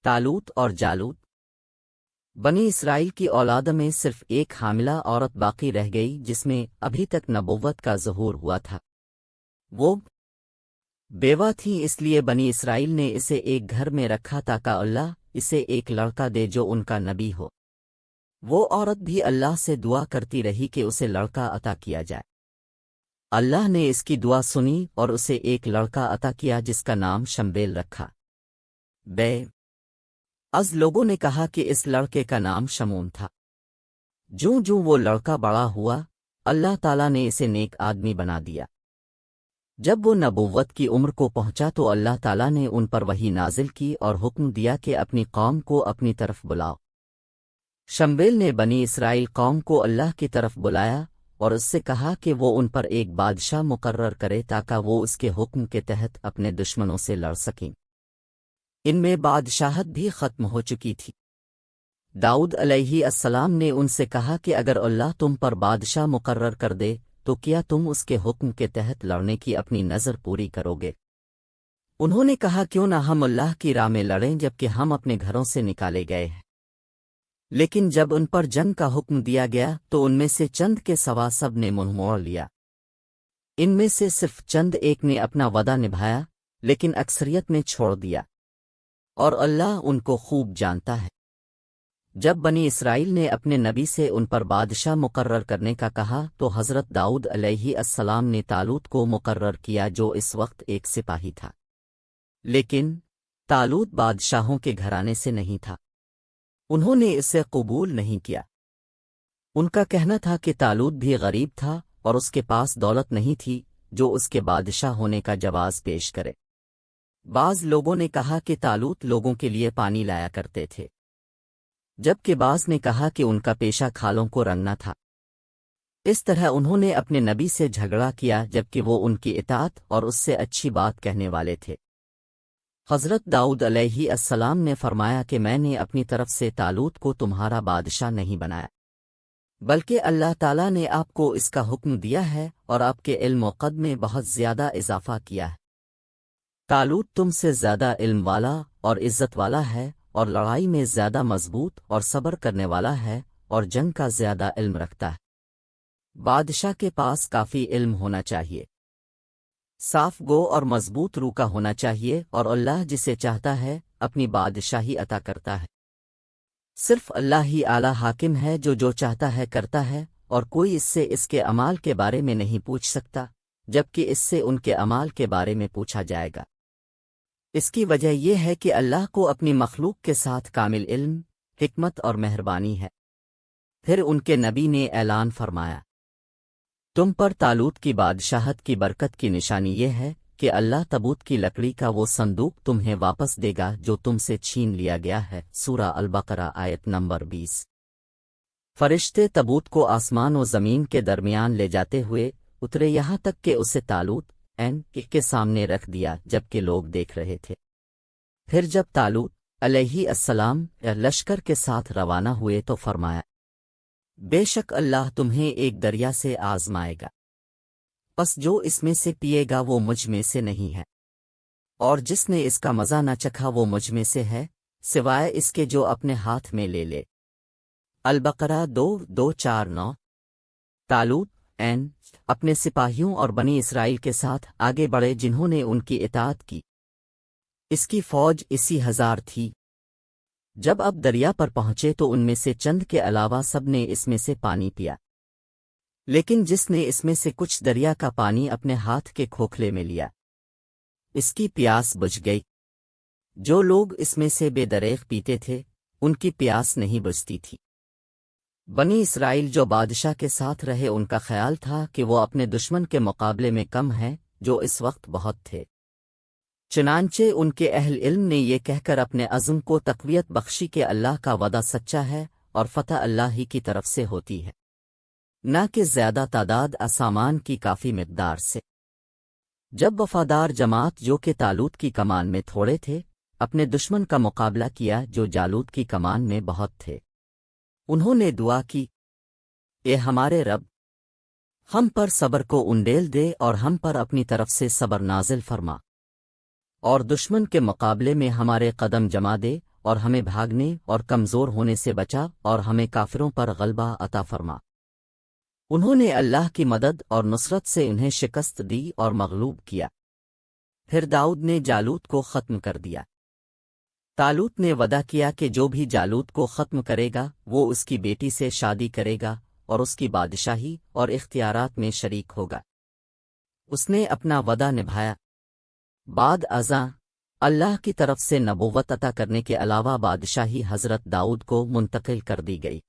طالوت اور جالوت۔ بنی اسرائیل کی اولاد میں صرف ایک حاملہ عورت باقی رہ گئی جس میں ابھی تک نبوت کا ظہور ہوا تھا۔ وہ بیوہ تھی، اس لیے بنی اسرائیل نے اسے ایک گھر میں رکھا تاکہ اللہ اسے ایک لڑکا دے جو ان کا نبی ہو۔ وہ عورت بھی اللہ سے دعا کرتی رہی کہ اسے لڑکا عطا کیا جائے۔ اللہ نے اس کی دعا سنی اور اسے ایک لڑکا عطا کیا جس کا نام شمبیل رکھا۔ از لوگوں نے کہا کہ اس لڑکے کا نام شمون تھا۔ جوں جوں وہ لڑکا بڑا ہوا، اللہ تعالیٰ نے اسے نیک آدمی بنا دیا۔ جب وہ نبوت کی عمر کو پہنچا تو اللہ تعالیٰ نے ان پر وحی نازل کی اور حکم دیا کہ اپنی قوم کو اپنی طرف بلاؤ۔ شمبیل نے بنی اسرائیل قوم کو اللہ کی طرف بلایا اور اس سے کہا کہ وہ ان پر ایک بادشاہ مقرر کرے تاکہ وہ اس کے حکم کے تحت اپنے دشمنوں سے لڑ سکیں۔ ان میں بادشاہت بھی ختم ہو چکی تھی۔ داؤد علیہ السلام نے ان سے کہا کہ اگر اللہ تم پر بادشاہ مقرر کر دے تو کیا تم اس کے حکم کے تحت لڑنے کی اپنی نظر پوری کرو گے؟ انہوں نے کہا کیوں نہ ہم اللہ کی راہ میں لڑیں جبکہ ہم اپنے گھروں سے نکالے گئے ہیں۔ لیکن جب ان پر جنگ کا حکم دیا گیا تو ان میں سے چند کے سوا سب نے منہ موڑ لیا۔ ان میں سے صرف چند ایک نے اپنا وعدہ نبھایا، لیکن اکثریت نے چھوڑ دیا، اور اللہ ان کو خوب جانتا ہے۔ جب بنی اسرائیل نے اپنے نبی سے ان پر بادشاہ مقرر کرنے کا کہا تو حضرت داؤد علیہ السلام نے طالوت کو مقرر کیا جو اس وقت ایک سپاہی تھا۔ لیکن طالوت بادشاہوں کے گھرانے سے نہیں تھا، انہوں نے اسے قبول نہیں کیا۔ ان کا کہنا تھا کہ طالوت بھی غریب تھا اور اس کے پاس دولت نہیں تھی جو اس کے بادشاہ ہونے کا جواز پیش کرے۔ بعض لوگوں نے کہا کہ طالوت لوگوں کے لیے پانی لایا کرتے تھے، جبکہ بعض نے کہا کہ ان کا پیشہ کھالوں کو رنگنا تھا۔ اس طرح انہوں نے اپنے نبی سے جھگڑا کیا جبکہ وہ ان کی اطاعت اور اس سے اچھی بات کہنے والے تھے۔ حضرت داؤد علیہ السلام نے فرمایا کہ میں نے اپنی طرف سے طالوت کو تمہارا بادشاہ نہیں بنایا، بلکہ اللہ تعالیٰ نے آپ کو اس کا حکم دیا ہے اور آپ کے علم و قد میں بہت زیادہ اضافہ کیا ہے۔ طالوت تم سے زیادہ علم والا اور عزت والا ہے اور لڑائی میں زیادہ مضبوط اور صبر کرنے والا ہے اور جنگ کا زیادہ علم رکھتا ہے۔ بادشاہ کے پاس کافی علم ہونا چاہیے، صاف گو اور مضبوط روح کا ہونا چاہیے، اور اللہ جسے چاہتا ہے اپنی بادشاہی عطا کرتا ہے۔ صرف اللہ ہی اعلیٰ حاکم ہے جو چاہتا ہے کرتا ہے، اور کوئی اس سے اس کے اعمال کے بارے میں نہیں پوچھ سکتا، جبکہ اس سے ان کے اعمال کے بارے میں پوچھا جائے گا۔ اس کی وجہ یہ ہے کہ اللہ کو اپنی مخلوق کے ساتھ کامل علم، حکمت اور مہربانی ہے۔ پھر ان کے نبی نے اعلان فرمایا، تم پر طالوت کی بادشاہت کی برکت کی نشانی یہ ہے کہ اللہ تبوت کی لکڑی کا وہ صندوق تمہیں واپس دے گا جو تم سے چھین لیا گیا ہے۔ سورہ البقرہ آیت نمبر 20۔ فرشتے تبوت کو آسمان و زمین کے درمیان لے جاتے ہوئے اترے یہاں تک کہ اسے طالوت کے سامنے رکھ دیا جبکہ لوگ دیکھ رہے تھے۔ پھر جب طالوت علیہ السلام لشکر کے ساتھ روانہ ہوئے تو فرمایا، بے شک اللہ تمہیں ایک دریا سے آزمائے گا، پس جو اس میں سے پیے گا وہ مجھ میں سے نہیں ہے، اور جس نے اس کا مزہ نہ چکھا وہ مجھ میں سے ہے، سوائے اس کے جو اپنے ہاتھ میں لے لے۔ البقرہ 2:2-4-9۔ طالوت اپنے سپاہیوں اور بنی اسرائیل کے ساتھ آگے بڑھے جنہوں نے ان کی اطاعت کی۔ اس کی فوج 80,000 تھی۔ جب اب دریا پر پہنچے تو ان میں سے چند کے علاوہ سب نے اس میں سے پانی پیا، لیکن جس نے اس میں سے کچھ دریا کا پانی اپنے ہاتھ کے کھوکھلے میں لیا، اس کی پیاس بجھ گئی۔ جو لوگ اس میں سے بے دریغ پیتے تھے ان کی پیاس نہیں بجھتی تھی۔ بنی اسرائیل جو بادشاہ کے ساتھ رہے ان کا خیال تھا کہ وہ اپنے دشمن کے مقابلے میں کم ہیں جو اس وقت بہت تھے، چنانچہ ان کے اہل علم نے یہ کہہ کر اپنے عزم کو تقویت بخشی کہ اللہ کا وعدہ سچا ہے اور فتح اللہ ہی کی طرف سے ہوتی ہے، نہ کہ زیادہ تعداد اسامان کی کافی مقدار سے۔ جب وفادار جماعت جو کہ طالوت کی کمان میں تھوڑے تھے اپنے دشمن کا مقابلہ کیا جو جالوت کی کمان میں بہت تھے، انہوں نے دعا کی، اے ہمارے رب، ہم پر صبر کو انڈیل دے اور ہم پر اپنی طرف سے صبر نازل فرما، اور دشمن کے مقابلے میں ہمارے قدم جما دے اور ہمیں بھاگنے اور کمزور ہونے سے بچا اور ہمیں کافروں پر غلبہ عطا فرما۔ انہوں نے اللہ کی مدد اور نصرت سے انہیں شکست دی اور مغلوب کیا۔ پھر داؤد نے جالوت کو ختم کر دیا۔ طالوت نے وعدہ کیا کہ جو بھی جالوت کو ختم کرے گا وہ اس کی بیٹی سے شادی کرے گا اور اس کی بادشاہی اور اختیارات میں شریک ہوگا۔ اس نے اپنا وعدہ نبھایا۔ بعد ازاں اللہ کی طرف سے نبوت عطا کرنے کے علاوہ بادشاہی حضرت داؤد کو منتقل کر دی گئی۔